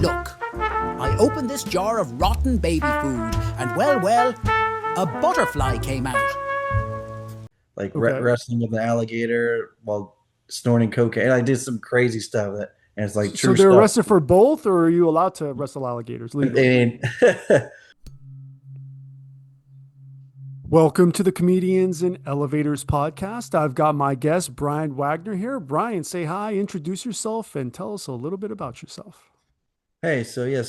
Look, I opened this jar of rotten baby food, and well, a butterfly came out. Like Okay. wrestling with an alligator while snorting cocaine. I did some crazy stuff and it's like So true they're stuff. arrested for both, or are you allowed to wrestle alligators I legally? mean, Welcome to the Comedians in Elevators podcast. I've got my guest, Brian Wagner, here. Brian, say hi, introduce yourself, and tell us a little bit about yourself. hey, so yeah,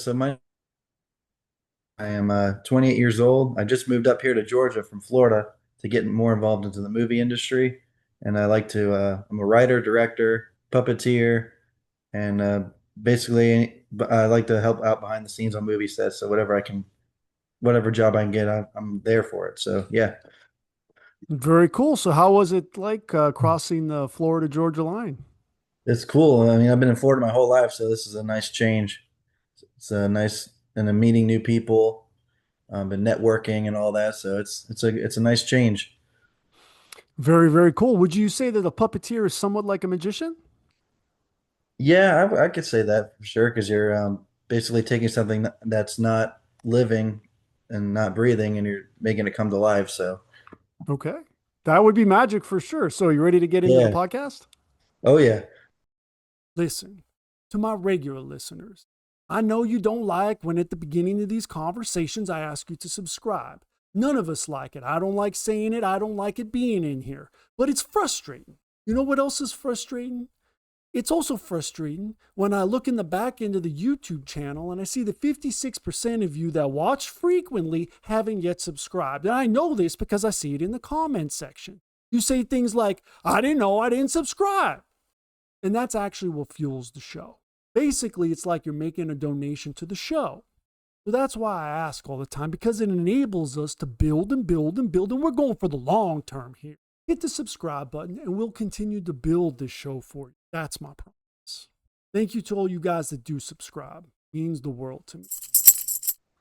I am 28 years old. I just moved up here to Georgia from Florida to get more involved into the movie industry, and I'm a writer, director, puppeteer, and basically I like to help out behind the scenes on movie sets. So whatever job I can get, I'm there for it. So yeah. Very cool. So, how was it like crossing the Florida Georgia line? It's cool. I mean, I've been in Florida my whole life, so this is a nice change. It's a nice and I'm meeting new people, and networking and all that. So it's a nice change. Very, very cool. Would you say that a puppeteer is somewhat like a magician? Yeah, I could say that for sure because you're basically taking something that's not living and not breathing, and you're making it come to life. So Okay. That would be magic for sure. So, you ready to get into the yeah. podcast? Oh yeah. Listen, to my regular listeners, I know you don't like when at the beginning of these conversations I ask you to subscribe. None of us like it. I don't like saying it. I don't like it being in here. But it's frustrating. You know what else is frustrating? It's also frustrating when I look in the back end of the YouTube channel and I see that 56% of you that watch frequently haven't yet subscribed. And I know this because I see it in the comment section. You say things like, I didn't know I didn't subscribe. And that's actually what fuels the show. Basically, it's like you're making a donation to the show. So that's why I ask all the time, because it enables us to build and build and build. And we're going for the long term here. Hit the subscribe button and we'll continue to build this show for you. That's my promise. Thank you to all you guys that do subscribe. It means the world to me.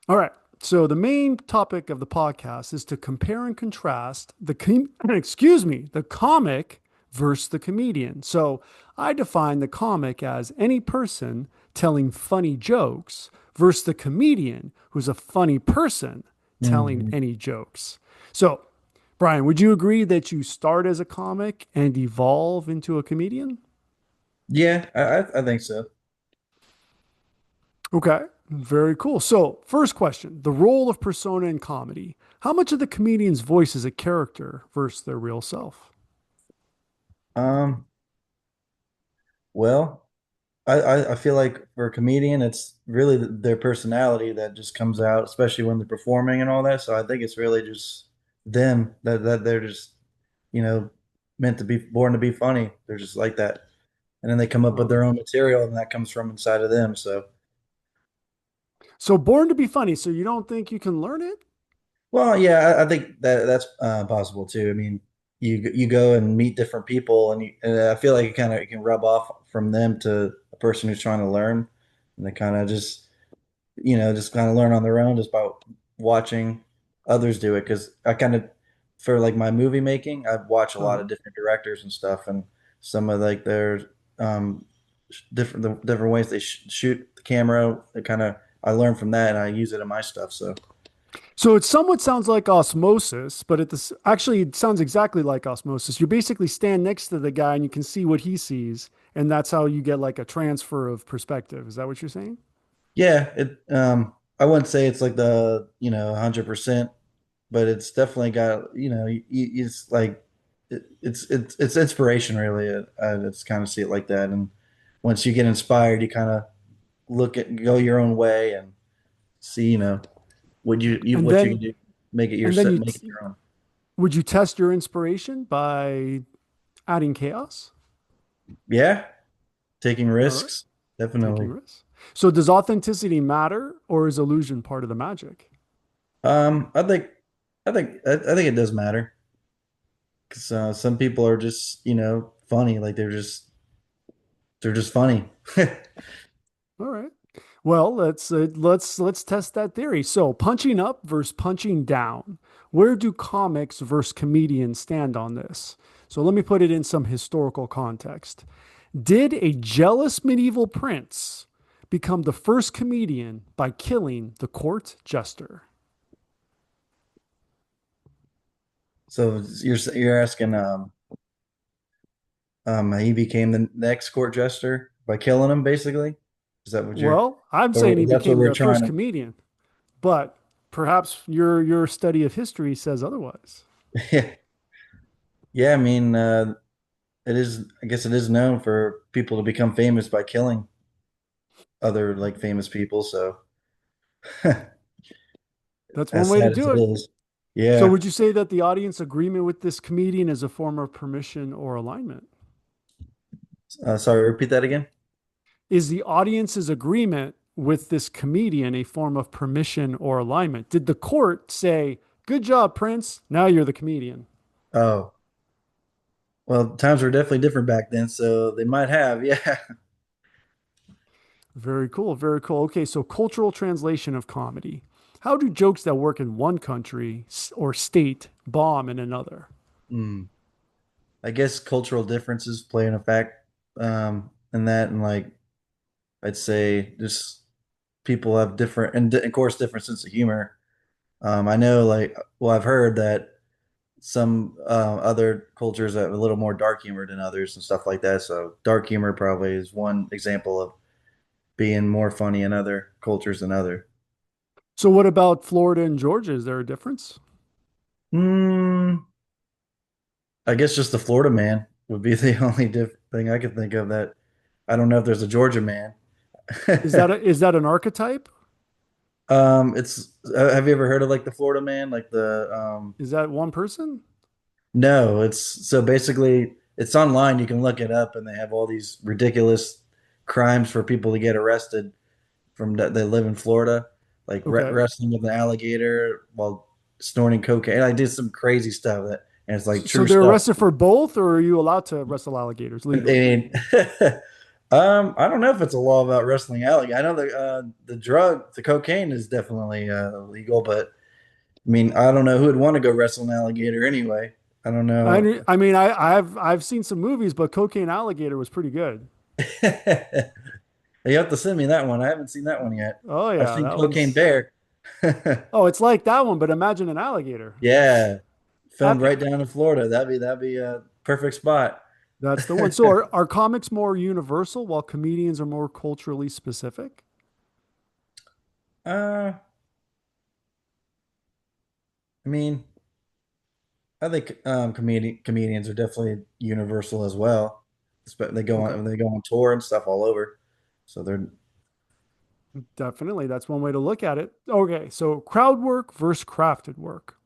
All right. So the main topic of the podcast is to compare and contrast the the comic versus the comedian. So I define the comic as any person telling funny jokes versus the comedian who's a funny person telling Mhm. any jokes. So, Brian, would you agree that you start as a comic and evolve into a comedian? Yeah, I think so. Okay, very cool. So, first question, the role of persona in comedy. How much of the comedian's voice is a character versus their real self? Um, well. I feel like for a comedian, it's really their personality that just comes out, especially when they're performing and all that. So I think it's really just them that they're just, you know, meant to be born to be funny. They're just like that. And then they come up with Uh, their own material and that comes from inside of them. So, so, born to be funny. So, you don't think you can learn it? well, yeah, I think that's possible too. I mean, you go and meet different people and I feel like it can rub off from them to a person who's trying to learn and they kind of just kind of learn on their own just by watching others do it. Because I kind of, for like my movie making, I've watched a lot Uh-huh. of different directors and stuff, and some of like their um, the different ways they shoot the camera. It kind of I learn from that and I use it in my stuff. So So, it somewhat sounds like osmosis, but actually, it sounds exactly like osmosis. You basically stand next to the guy and you can see what he sees. And that's how you get like a transfer of perspective. Is that what you're saying? yeah, it I wouldn't say it's like the 100%, but it's definitely got it's like it's inspiration really. It's kind of see it like that, and once you get inspired, you kind of go your own way and see And what you can then, do, make it your and then set, you, make it your own. would you test your inspiration by adding chaos? Yeah, taking All right. risks, Taking definitely. risks. So does authenticity matter or is illusion part of the magic? I think I think it does matter because some people are just funny, like they're just funny. All right. Well, let's test that theory. So, punching up versus punching down. Where do comics versus comedians stand on this? So, let me put it in some historical context. Did a jealous medieval prince become the first comedian by killing the court jester? So you're asking he became the next court jester by killing him, basically? Is that what you're Well, I'm or saying he that's what became we're the trying first to comedian, but perhaps your study of history says otherwise. yeah. Yeah, I mean it is I guess it is known for people to become famous by killing other like famous people, so That's one as way to sad as do it it. is. So, Yeah. would you say that the audience agreement with this comedian is a form of permission or alignment? Sorry, repeat that again. Is the audience's agreement with this comedian a form of permission or alignment? Did the court say, "Good job, Prince. Now you're the comedian"? Oh, well, times were definitely different back then, so they might have. Yeah. Very cool. Very cool. Okay, so cultural translation of comedy. How do jokes that work in one country or state bomb in another? Hmm. I guess cultural differences play an effect in that, and like I'd say just people have different, and of course, different sense of humor. I know, like, well, I've heard that some other cultures have a little more dark humor than others and stuff like that. So, dark humor probably is one example of being more funny in other cultures than other. So, what about Florida and Georgia? Is there a difference? Hmm. I guess just the Florida man would be the only thing I could think of that I don't know if there's a Georgia man. Is that an archetype? It's have you ever heard of like the Florida man? Like the Is that one person? no, it's so basically it's online. You can look it up, and they have all these ridiculous crimes for people to get arrested from that they live in Florida, like Okay. wrestling with an alligator while snorting cocaine. I did some crazy stuff that, and it's like So true they're stuff. arrested for both, or are you allowed to wrestle alligators I legally? mean, I don't know if it's a law about wrestling alligator. I know the cocaine is definitely illegal, but I mean, I don't know who would want to go wrestle an alligator anyway. I don't know. I mean, I've seen some movies, but Cocaine Alligator was pretty good. You have to send me that one. I haven't seen that one yet. Oh I've yeah, seen that Cocaine one's. Bear. Oh, it's like that one, but imagine an alligator. Yeah, filmed Happy. right down in Florida. That'd be a perfect spot. That's the one. So are comics more universal while comedians are more culturally specific? Uh, I mean, I think comedians are definitely universal as well. Okay. They go on tour and stuff all over. So they're Definitely. That's one way to look at it. Okay. So crowd work versus crafted work.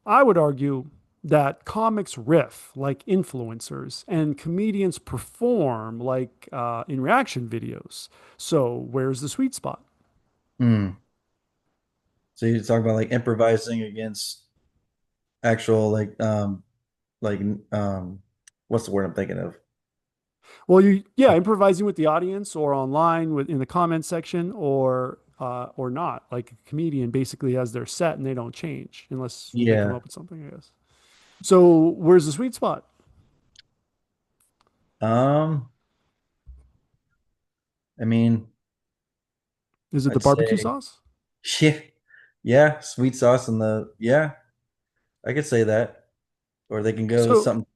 I would argue that comics riff like influencers and comedians perform like in reaction videos. So where's the sweet spot? hmm. So you talk about like improvising against actual like what's the word I'm thinking of? Well, yeah, improvising with the audience or online in the comment section or not. Like a comedian basically has their set and they don't change unless they come Yeah. up with something, I guess. So where's the sweet spot? Um, I mean, Is it the I'd barbecue say sauce? yeah, yeah, sweet sauce and the yeah, I could say that. Or they can go with So, something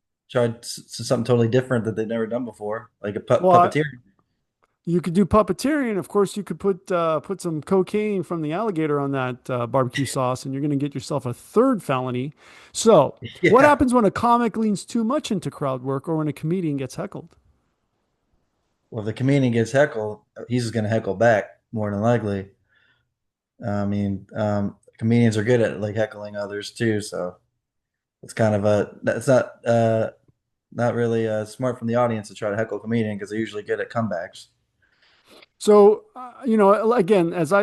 something totally different that they've never done before, like a well, puppeteer. you could do puppeteering. Of course, you could put some cocaine from the alligator on that barbecue sauce, and you're going to get yourself a third felony. So, what Yeah. happens when a comic leans too much into crowd work, or when a comedian gets heckled? Well, if the comedian gets heckled, he's just gonna heckle back more than likely. I mean, comedians are good at like heckling others too, so it's kind of a that's not really smart from the audience to try to heckle a comedian because they're usually good at comebacks. So, again, as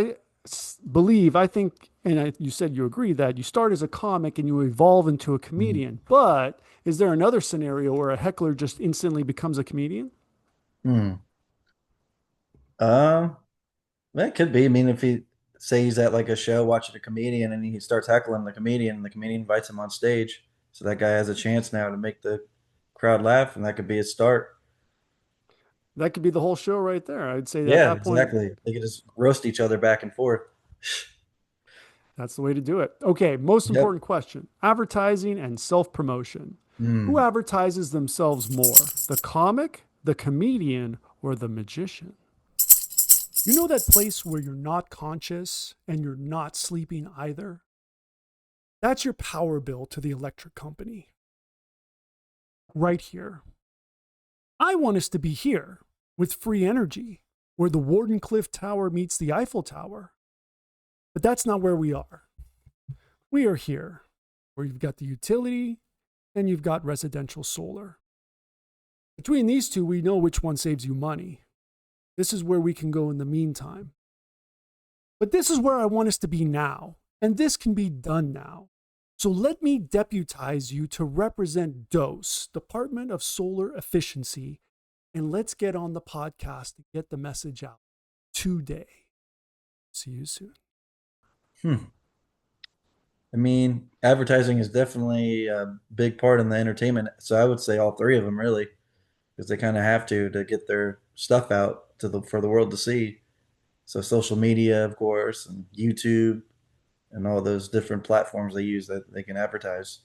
believe, I think, and you said you agree that you start as a comic and you evolve into a Mhm. comedian. But is there another scenario where a heckler just instantly becomes a comedian? Hmm. Um, That could be. I mean, if he say he's at like a show watching a comedian and he starts heckling the comedian, and the comedian invites him on stage, so that guy has a chance now to make the crowd laugh, and that could be a start. That could be the whole show right there. I'd say at Yeah, that point, exactly. They could just roast each other back and forth. that's the way to do it. Okay, most Yep. important question: advertising and self promotion. Who Mm. advertises themselves more, the comic, the comedian, or the magician? You know that place where you're not conscious and you're not sleeping either? That's your power bill to the electric company. Right here. I want us to be here with free energy, where the Wardenclyffe Tower meets the Eiffel Tower. But that's not where we are. We are here, where you've got the utility and you've got residential solar. Between these two, we know which one saves you money. This is where we can go in the meantime. But this is where I want us to be now, and this can be done now. So let me deputize you to represent DOSE, Department of Solar Efficiency, and let's get on the podcast to get the message out today. See you soon. Hmm. I mean, advertising is definitely a big part in the entertainment. So I would say all three of them really, because they kind of have to get their stuff out to the for the world to see. So social media, of course, and YouTube, and all those different platforms they use that they can advertise.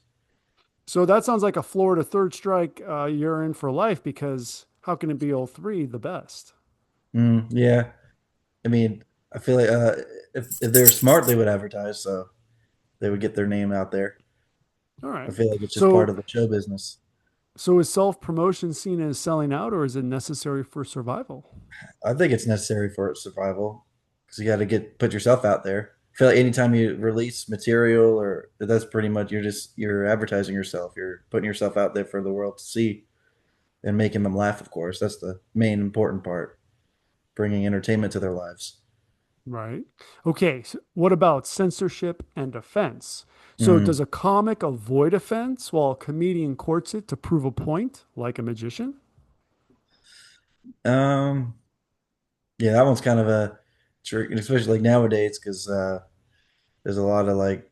So that sounds like a Florida third strike you're in for life, because how can it be all three the best? Yeah, I mean, I feel like if they were smart, they would advertise, so they would get their name out there. All I right. feel like it's just part So of the show business. so is self promotion seen as selling out, or is it necessary for survival? I think it's necessary for survival because you got to get put yourself out there. I feel like anytime you release material, or that's pretty much you're advertising yourself. You're putting yourself out there for the world to see and making them laugh. Of course, that's the main important part. Bringing entertainment to their lives. Right. Okay. So what about censorship and offense? So does Mm. a comic avoid offense while a comedian courts it to prove a point, like a magician? Um, yeah, that one's kind of a trick, especially like nowadays, because there's a lot of like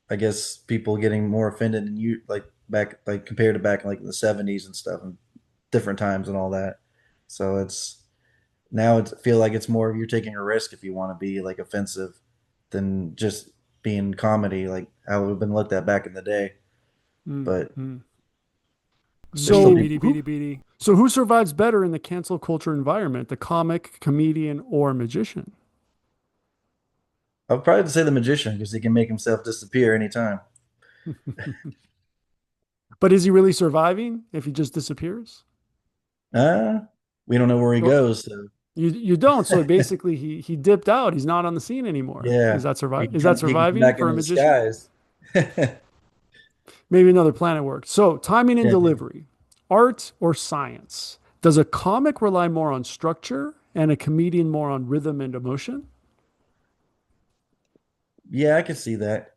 I guess people getting more offended and you like back like compared to back in like the 70s and stuff and different times and all that. So it's now it's feel like it's more you're taking a risk if you want to be like offensive than just being comedy like how we've been looked at back in the day. But Mm-hmm. there's still Beady, people. beady, beady, beady. So who survives better in the cancel culture environment, the comic, comedian, or magician? I would probably say the magician because he can make himself disappear anytime. But is he really surviving if he just disappears? Uh, we don't know where he Or goes. So you don't. So basically he dipped out. He's not on the scene anymore. yeah, Is that he can come surviving back for a into magician? disguise. Yeah, Maybe another planet worked. So timing and maybe. delivery, art or science? Does a comic rely more on structure and a comedian more on rhythm and emotion? Yeah, I can see that.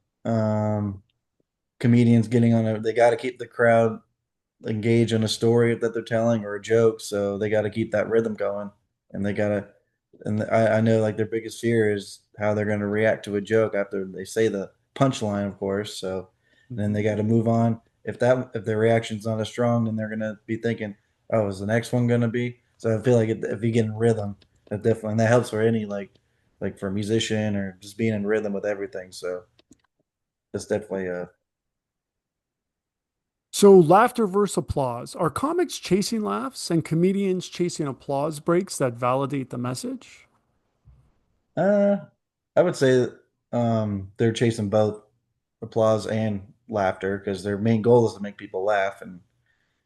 Comedians getting on a they got to keep the crowd engaged in a story that they're telling or a joke, so they got to keep that rhythm going, and they got to. And I know like their biggest fear is how they're going to react to a joke after they say the punchline, of course. So then they Mhm. got to move on. If their reaction's not as strong, then they're going to be thinking, "Oh, is the next one going to be?" So I feel like if you get in rhythm, that definitely and that helps for any like for a musician or just being in rhythm with everything. So that's definitely a So laughter versus applause. Are comics chasing laughs and comedians chasing applause breaks that validate the message? Uh, I would say they're chasing both applause and laughter because their main goal is to make people laugh, and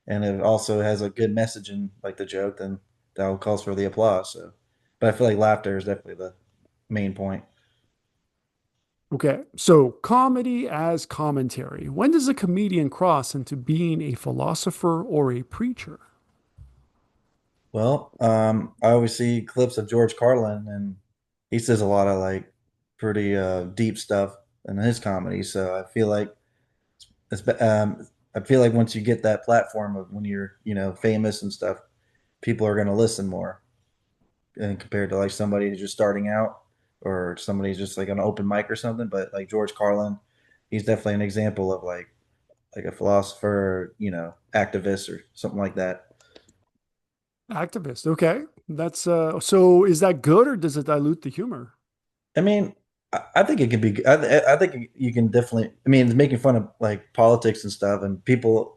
it also has a good message in like the joke, then that calls for the applause. So, but I feel like laughter is definitely the main point. Okay, so comedy as commentary. When does a comedian cross into being a philosopher or a preacher? Well, I always see clips of George Carlin, and he says a lot of like pretty deep stuff in his comedy. So I feel like once you get that platform of when you're famous and stuff, people are going to listen more and compared to like somebody who's just starting out or somebody who's just like an open mic or something. But like George Carlin, he's definitely an example of like a philosopher, activist or something like that. Activist. Okay. That's so is that good or does it dilute the humor? I mean, I think it could be. I think you can definitely. I mean, it's making fun of like politics and stuff, and people.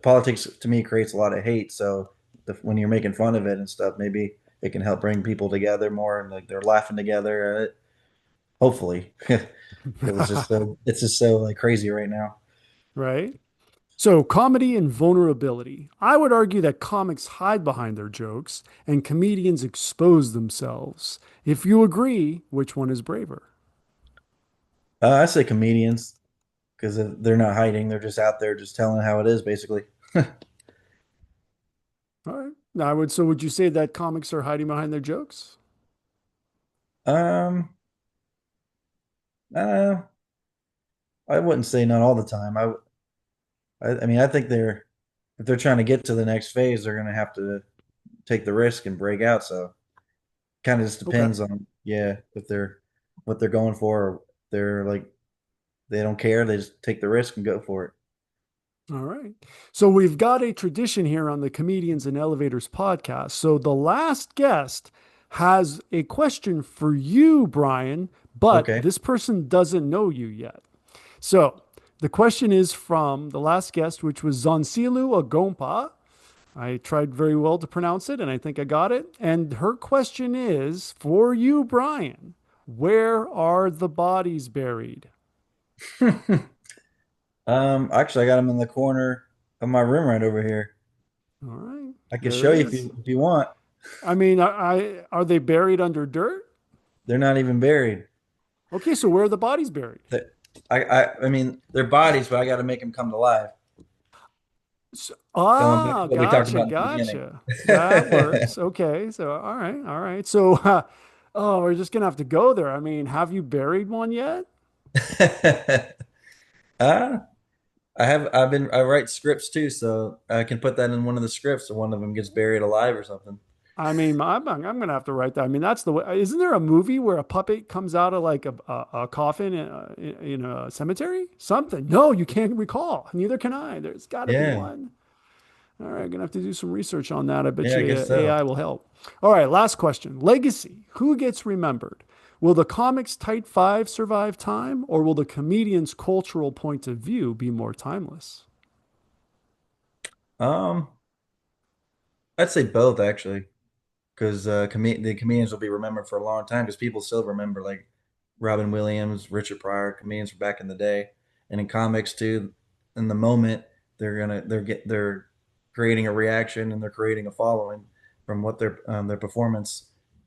Politics to me creates a lot of hate. So when you're making fun of it and stuff, maybe it can help bring people together more, and like they're laughing together at it. Hopefully, because it's just so like crazy right now. Right? So, comedy and vulnerability. I would argue that comics hide behind their jokes and comedians expose themselves. If you agree, which one is braver? I say comedians because they're not hiding; they're just out there, just telling how it is, basically. All right. I would so would you say that comics are hiding behind their jokes? Um, uh, I wouldn't say not all the time. I mean, I think if they're trying to get to the next phase, they're going to have to take the risk and break out. So kind of just Okay. depends on, yeah, if they're what they're going for, or they're like they don't care, they just take the risk and go for it. All right. So we've got a tradition here on the Comedians and Elevators podcast. So the last guest has a question for you, Brian, but Okay. this person doesn't know you yet. So the question is from the last guest, which was Zonsilu Agompa. I tried very well to pronounce it, and I think I got it. And her question is for you, Brian, where are the bodies buried? Actually, I got them in the corner of my room right over here. All right, I can there show it you is. if you want. I mean, I are they buried under dirt? They're not even buried. Okay, so where are the bodies buried? They- I mean, they're bodies, but I got to make them come to life. Going back to what we talked Gotcha, about in the beginning. gotcha. That works. Okay, so all right, all right. So, oh, we're just gonna have to go there. I mean, have you buried one yet? uh, I write scripts too, so I can put that in one of the scripts, so one of them gets buried alive or something. I mean, I'm gonna have to write that. I mean, that's the way. Isn't there a movie where a puppet comes out of like a coffin in a cemetery? Something. No, you can't recall. Neither can I. There's got to be Yeah, one. All right, gonna have to do some research on that. I bet yeah, I you guess so. AI will help. All right, last question. Legacy. Who gets remembered? Will the comics Tight Five survive time, or will the comedian's cultural point of view be more timeless? Um, I'd say both actually, because the comedians will be remembered for a long time because people still remember like Robin Williams, Richard Pryor, comedians from back in the day, and in comics too. In the moment, they're creating a reaction and they're creating a following from what their performance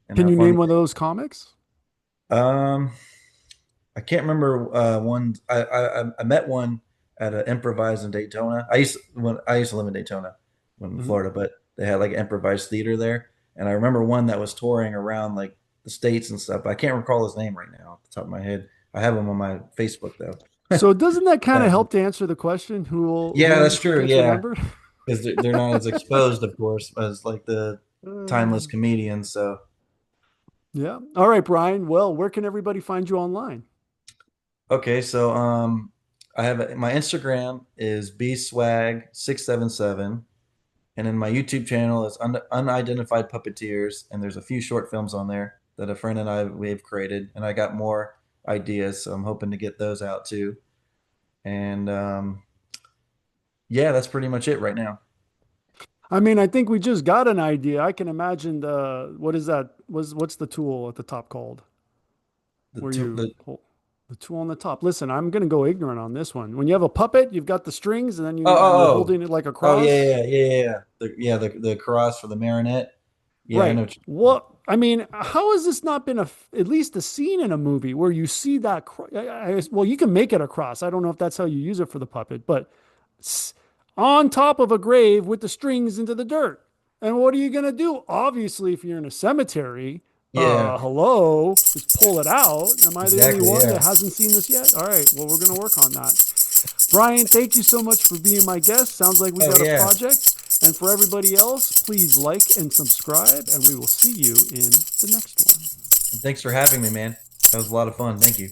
and Can how you name funny. one of those comics? Um, I can't remember one. I met one at an improvise in Daytona. I used to live in Daytona, when in Mhm. Florida, but they had like an improvised theater there, and I remember one that was touring around like the states and stuff. I can't recall his name right now off the top of my head. I have him on my Facebook though. So doesn't that kind of Uh, help to answer the question yeah, that's who true. gets Yeah, remembered? because they're not as exposed, of course, as like the timeless Uh, comedians. So yeah. All right, Brian. Well, where can everybody find you online? okay, so I have my Instagram is bswag677. And then my YouTube channel is Unidentified Puppeteers, and there's a few short films on there that a friend and we've created, and I got more ideas, so I'm hoping to get those out too. And yeah, that's pretty much it right now. I mean, I think we just got an idea. I can imagine the what is that? What's the tool at the top called? The Where two, you the hold the tool on the top. Listen, I'm gonna go ignorant on this one. When you have a puppet, you've got the strings, and then oh you're oh holding it like a oh yeah cross. yeah yeah yeah yeah the cross for the marionette. Yeah, I Right. know. What What I mean, how has this not been at least a scene in a movie where you see that? Well, you can make it a cross. I don't know if that's how you use it for the puppet, but on top of a grave with the strings into the dirt. And what are you going to do? Obviously, if you're in a cemetery, yeah, hello, just pull it out. Am I the only exactly. one Yeah. that hasn't seen this yet? All right. Well, we're going to work on that. Brian, thank you so much for being my guest. Sounds like we Oh got a yeah. project. And for everybody else, please like and subscribe, and we will see you in the next one. And thanks for having me, man. That was a lot of fun. Thank you.